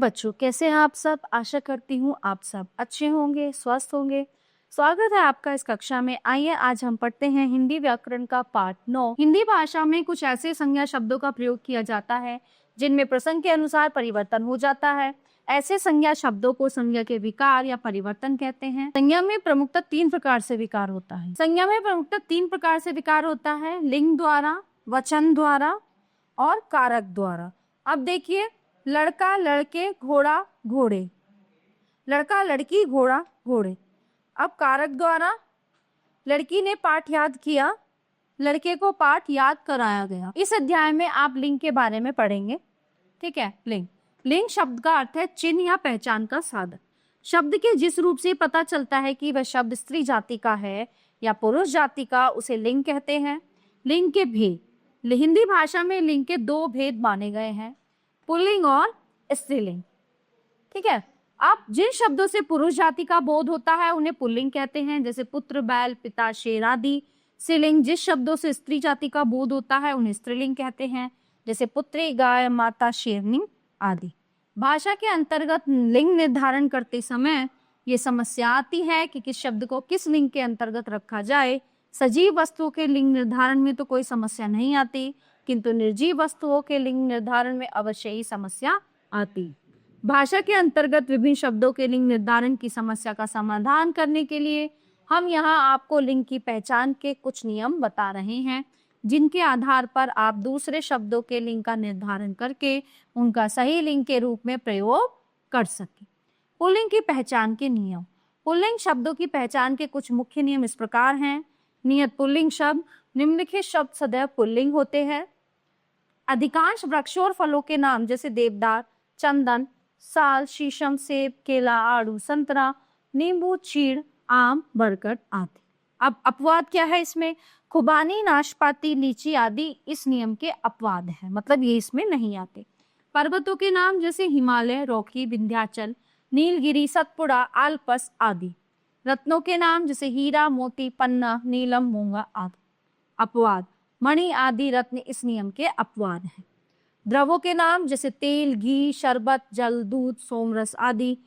बच्चों, कैसे हैं आप सब। आशा करती हूँ आप सब अच्छे होंगे, स्वस्थ होंगे। स्वागत है आपका इस कक्षा में। आइए आज हम पढ़ते हैं हिंदी व्याकरण का पाठ 9। हिंदी भाषा में कुछ ऐसे संज्ञा शब्दों का प्रयोग किया जाता है जिनमें प्रसंग के अनुसार परिवर्तन हो जाता है। ऐसे संज्ञा शब्दों को संज्ञा के विकार या परिवर्तन कहते हैं। संज्ञा में प्रमुखतः 3 प्रकार से विकार होता है। संज्ञा में प्रमुखतः 3 प्रकार से विकार होता है, लिंग द्वारा, वचन द्वारा और कारक द्वारा। अब देखिए, लड़का, लड़के, घोड़ा, घोड़े, लड़का, लड़की, घोड़ा, घोड़े। अब कारक द्वारा, लड़की ने पाठ याद किया, लड़के को पाठ याद कराया गया। इस अध्याय में आप लिंग के बारे में पढ़ेंगे। ठीक है। लिंग शब्द का अर्थ है चिन्ह या पहचान का साधन। शब्द के जिस रूप से पता चलता है कि वह शब्द स्त्री जाति का है या पुरुष जाति का, उसे लिंग कहते हैं। लिंग के भेद, हिंदी भाषा में लिंग के 2 भेद माने गए हैं, पुल्लिंग और स्त्रीलिंग। ठीक है। अब जिन शब्दों से पुरुष जाति का बोध होता है उन्हें पुल्लिंग कहते हैं, जैसे पुत्र, बैल, पिता, शेर आदि। स्त्रीलिंग जिस शब्दों से स्त्री जाति का बोध होता है उन्हें स्त्रीलिंग कहते हैं, जैसे पुत्री, गाय, माता, शेरनी आदि। भाषा के अंतर्गत लिंग निर्धारण करते समय ये समस्या आती है कि किस शब्द को किस लिंग के अंतर्गत रखा जाए। सजीव वस्तुओं के लिंग निर्धारण में तो कोई समस्या नहीं आती, किंतु निर्जीव वस्तुओं के लिंग निर्धारण में अवश्य ही समस्या आती। भाषा के अंतर्गत विभिन्न शब्दों के लिंग निर्धारण की समस्या का समाधान करने के लिए हम यहाँ आपको लिंग की पहचान के कुछ नियम बता रहे हैं, जिनके आधार पर आप दूसरे शब्दों के लिंग का निर्धारण करके उनका सही लिंग के रूप में प्रयोग कर सकें। पुल्लिंग की पहचान के नियम। पुल्लिंग शब्दों की पहचान के कुछ मुख्य नियम इस प्रकार हैं। नियत पुल्लिंग शब्द, निम्नलिखित शब्द सदैव पुल्लिंग होते हैं। अधिकांश वृक्षों और फलों के नाम जैसे देवदार, चंदन, साल, शीशम, सेब, केला, आड़ू, संतरा, नींबू, चीड़, आम, बरगद आदि। अब अपवाद क्या है इसमें? खुबानी, नाशपाती, लीची आदि इस नियम के अपवाद है, मतलब ये इसमें नहीं आते। पर्वतों के नाम जैसे हिमालय, रॉकी, विंध्याचल, नीलगिरी, सतपुड़ा, आल्पस आदि। रत्नों के नाम जैसे हीरा, मोती, पन्ना, नीलम, मूंगा आदि। अपवाद, मणि आदि रत्न इस नियम के अपवाद हैं। द्रवों के नाम जैसे तेल, घी, शरबत, जल, दूध, सोमरस आदि।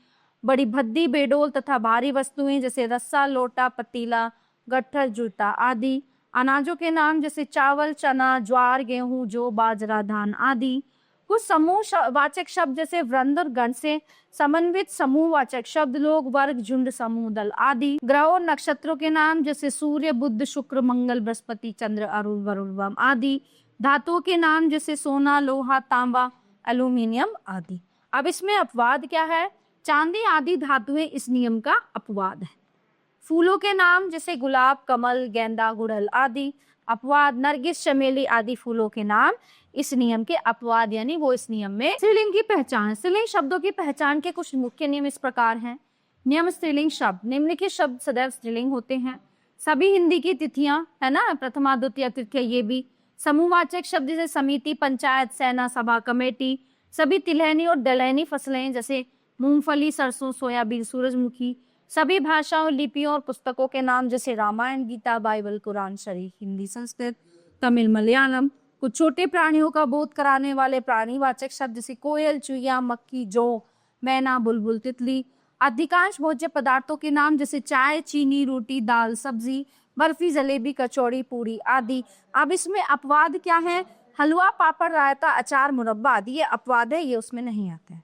बड़ी भद्दी, बेडोल तथा भारी वस्तुएं जैसे रस्सा, लोटा, पतीला, गट्ठर, जूता आदि। अनाजों के नाम जैसे चावल, चना, ज्वार, गेहूं, जौ, बाजरा, धान आदि। कुछ समूह वाचक शब्द जैसे वृंद और गण से समन्वित समूहवाचक शब्द, लोग, वर्ग, झुंड, समूह, दल आदि। ग्रहों और नक्षत्रों के नाम जैसे सूर्य, बुध, शुक्र, मंगल, बृहस्पति, चंद्र, अरुण, वरुण, वम आदि। धातुओं के नाम जैसे सोना, लोहा, तांबा, एल्यूमिनियम आदि। अब इसमें अपवाद क्या है? चांदी आदि धातुएं इस नियम का अपवाद है। फूलों के नाम जैसे गुलाब, कमल, गेंदा, गुड़हल आदि। अपवाद, नरगिस, चमेली आदि फूलों के नाम इस नियम के अपवाद, यानी वो इस नियम में। स्त्रीलिंग की पहचान। स्त्रीलिंग शब्दों की पहचान के कुछ मुख्य नियम इस प्रकार हैं। नियम स्त्रीलिंग शब्द, निम्नलिखित शब्द सदैव स्त्रीलिंग होते हैं। सभी हिंदी की तिथियां है ना, प्रथमा, द्वितीय, तृतीया, ये भी। समूहवाचक शब्द जैसे समिति, पंचायत, सेना, सभा, कमेटी। सभी तिलहनी और दलहनी फसलें जैसे मूंगफली, सरसों, सोयाबीन, सूरजमुखी। सभी भाषाओं, लिपियों और पुस्तकों के नाम जैसे रामायण, गीता, बाइबल, कुरान शरीफ, हिंदी, संस्कृत, तमिल, मलयालम। कुछ छोटे प्राणियों का बोध कराने वाले प्राणीवाचक शब्द जैसे कोयल, चुईया, मक्खी, जौ, मैना, बुलबुल, तितली। अधिकांश भोज्य पदार्थों के नाम जैसे चाय, चीनी, रोटी, दाल, सब्जी, बर्फी, जलेबी, कचौड़ी, पूरी आदि। अब इसमें अपवाद क्या है? हलवा, पापड़, रायता, अचार, मुरब्बा आदि ये अपवाद है, ये उसमें नहीं आते हैं।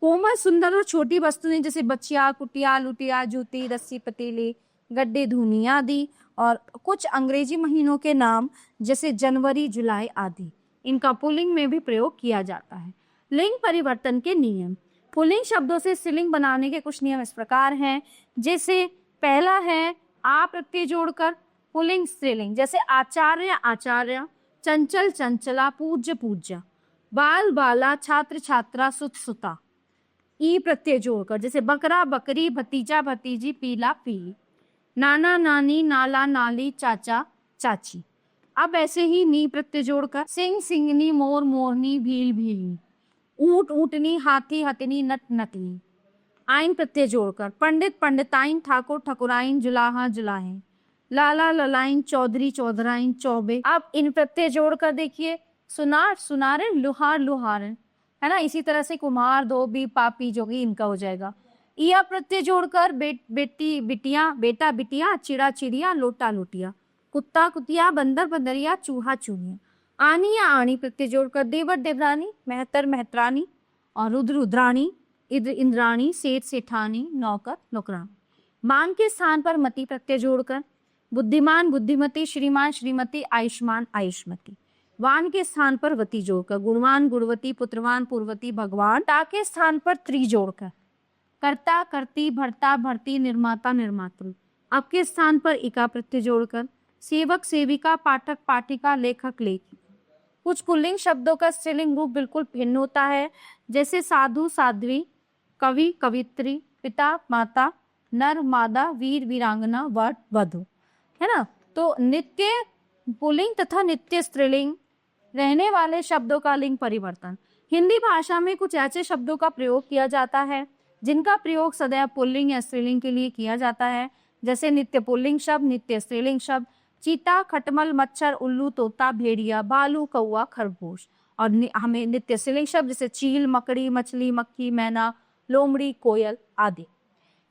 कोमल, सुंदर और छोटी वस्तुएं जैसे बच्चिया, कुटिया, लुटिया, जूती, रस्सी, पतीली, गड्ढे, धूनी आदि। और कुछ अंग्रेजी महीनों के नाम जैसे जनवरी, जुलाई आदि, इनका पुल्लिंग में भी प्रयोग किया जाता है। लिंग परिवर्तन के नियम। पुल्लिंग शब्दों से स्त्रीलिंग बनाने के कुछ नियम इस प्रकार हैं, जैसे पहला है आ प्रत्यय जोड़कर पुल्लिंग स्त्रीलिंग, जैसे आचार्य, आचार्य, चंचल, चंचला, पूज्य, पूज्य, बाल, बाला, छात्र, छात्रा, सुत, सुता। ई प्रत्यय जोड़कर जैसे बकरा, बकरी, भतीजा, भतीजी, पीला, पीली, नाना, नानी, नाला, नाली, चाचा, चाची। अब ऐसे ही नी प्रत्यय जोड़कर सिंह, सिंगनी, मोर, मोरनी, भील, भीलनी, ऊंट, ऊंटनी, हाथी, हथनी, नट, नटनी। आइन प्रत्यय जोड़कर पंडित, पंडिताइन, ठाकुर, ठकुराइन, जुलाहा, जुलाहे, लाला, ललाइन, चौधरी, चौधराइन, चौबे। अब इन प्रत्यय जोड़कर देखिए सुनार, सुनारे, लुहार, लुहारन, है ना। इसी तरह से कुम्हार, धोबी, पापी जो कि इनका हो जाएगा। इया प्रत्यय जोड़कर बेटी बिटिया, बेटा बिटिया, चिड़ा चिड़िया, लोटा लोटिया, कुत्ता कुतिया, बंदर बंदरिया, चूहा चूहिया। आनी या आणी प्रत्यय जोड़कर देवर देवरानी, मेहतर मेहतरानी और रुद्र रुद्राणी, इंद्र इंद्राणी, सेठ सेठानी, नौकर नौकरानी। मान के स्थान पर मति प्रत्यय जोड़कर बुद्धिमान बुद्धिमती, श्रीमान श्रीमती, आयुष्मान आयुष्मती। वान के स्थान पर वती जोड़कर गुणवान गुणवती, पुत्रवान पुरवती, भगवान। ता के स्थान पर त्री जोड़कर कर्ता करती, भरता भरती, निर्माता निर्मातृ। अब के स्थान पर इका प्रत्यय जोड़कर सेवक सेविका, पाठक पाठिका, लेखक लेखिका। कुछ पुल्लिंग शब्दों का स्त्रीलिंग रूप बिल्कुल भिन्न होता है, जैसे साधु साध्वी, कवि कवित्री, पिता माता, नर मादा, वीर वीरांगना, वट वधु, है ना। तो नित्य पुल्लिंग तथा नित्य स्त्रीलिंग, रहने वाले शब्दों का लिंग परिवर्तन। हिंदी भाषा में कुछ ऐसे शब्दों का प्रयोग किया जाता है जिनका प्रयोग सदैव पुल्लिंग या स्त्रीलिंग के लिए किया जाता है, जैसे नित्य पुल्लिंग शब्द, नित्य स्त्रीलिंग शब्द चीता, खटमल, मच्छर, उल्लू, तोता, भेड़िया, भालू, कौआ, खरगोश। और हमें नित्य स्त्रीलिंग शब्द जैसे चील, मकड़ी, मछली, मक्खी, मैना, लोमड़ी, कोयल आदि।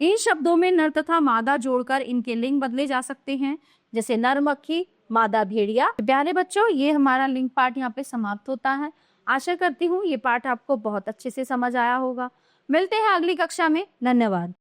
इन शब्दों में नर तथा मादा जोड़कर इनके लिंग बदले जा सकते हैं, जैसे नर मक्खी, मादा भेड़िया। प्यारे बच्चों, ये हमारा लिंग पाठ यहाँ पे समाप्त होता है। आशा करती हूँ ये पाठ आपको बहुत अच्छे से समझ आया होगा। मिलते हैं अगली कक्षा में। धन्यवाद।